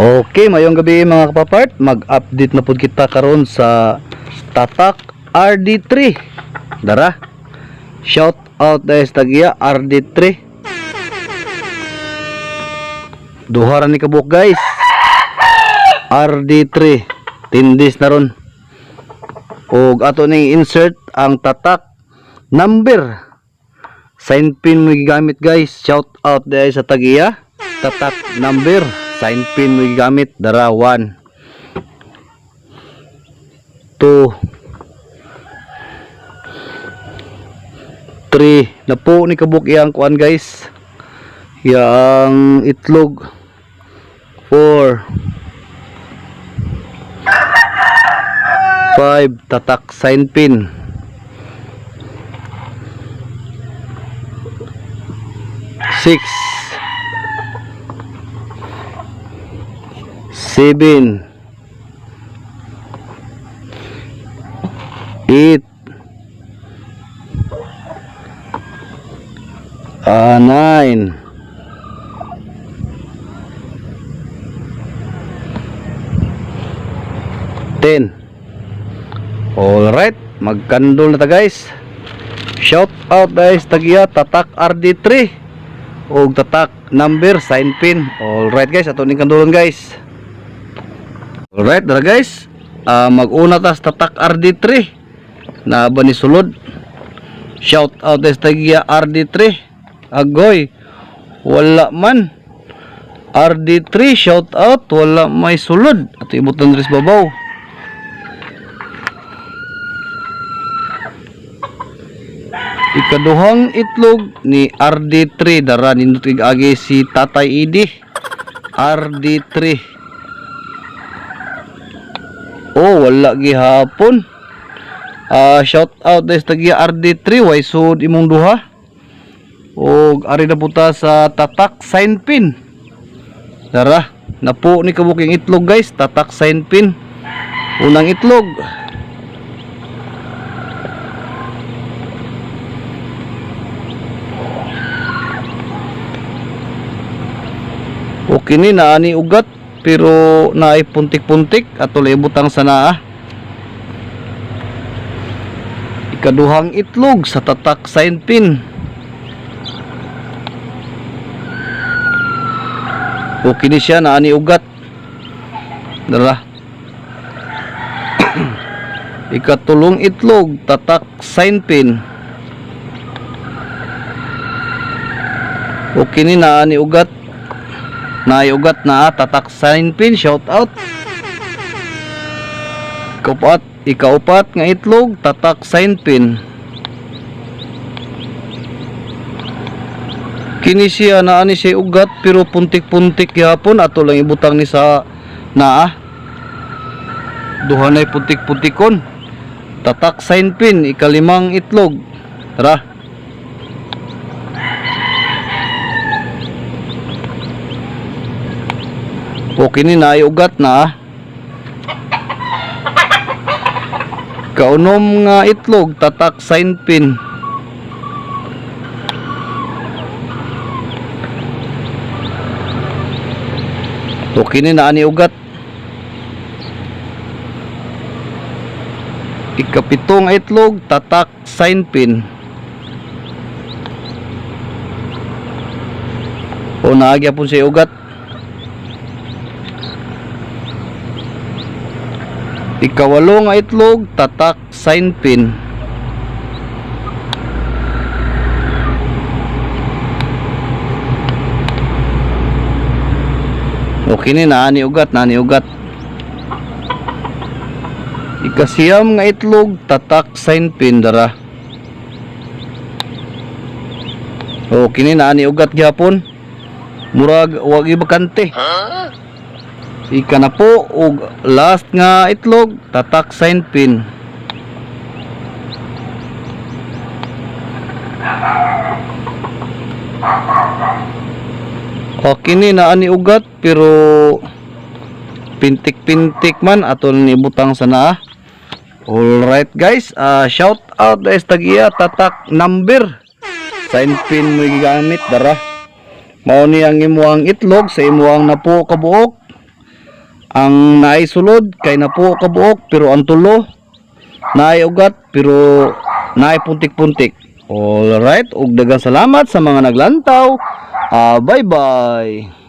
Okay, mayong gabi mga kapapart. Mag-update na po kita karon sa Tatak RD3. Dara, shout out dahil sa tagiya RD3. Duha ra ni kabuk guys. RD3 tindis na ron. Og ato ning insert ang Tatak number. Sign pin mo gigamit guys. Shout out dahil sa tagiya Tatak number. Sign pin mo gigamit. Dara 1 2 3 na po ni kabuk iyang kuan guys, yang itlog. 4 5 tatak sign pin. 6 7 8 9 10. Alright, magkandol na ta guys. Shout out guys tagiya Tatak RD3 og Tatak number sign pin. Alright guys, ato ning kandulan guys. Alright dara guys, mag-una ta sa Tatak RD3 na ba ni sulod. Shout out guys tagiya RD3. Agoy, wala man. RD3 shout out, wala may sulod. Ato ibutan ris babaw. Ikaduhang itlog ni RD3 dara nindot agi si Tatay Idi. RD3. Oh, wala gihapon. Shout out des tagiya RD3 way sud imong duha. Og ari na puta sa Tatak sign pin. Dara, napo ni kabuking itlog guys, Tatak sign pin. Unang itlog. Okay ni naani ugat pero naay puntik-puntik ato libutang sa naa. Ikaduhang itlog sa Tatak sign pin. Okay ni siya, naani ugat. Dara. Ikatulong itlog Tatak sign pin. Okay ni naani ugat. Naiugat na Tatak sign pin. Shout out. Ikaupat nga itlog Tatak sign pin. Kini siya naani siya ugat pero puntik-puntik yapon. Ato lang ibutang ni sa naa. Duha nay puntik-puntikon. Tatak sign pin. Ikalimang itlog. Tara. Okay ni naiugat na. Kaunom nga itlog Tatak sign pin. Okay ni naani ugat. Ikapitong itlog Tatak sign pin. O naagya po siya ugat. Ikawalo nga itlog Tatak sign pin. Okay ni naani ugat, naani ugat. Ikasiyam nga itlog Tatak sign pin. Dara. Okay ni naani ugat gyapon. Murag wag ibakante. Ika na po og last nga itlog Tatak sign pin. Okay ni naani ugat pero pintik-pintik man aton ni butang sa naa. Alright guys, shout out guys tagiya Tatak number sign pin mo gigamit. Dara, mao ni ang imuang itlog sa imuang napo kabuok. Ang naisulod kay napuo kabuok pero ang tulo naay ugat pero naay puntik-puntik. Alright, ug daghang salamat sa mga naglantaw. Bye bye.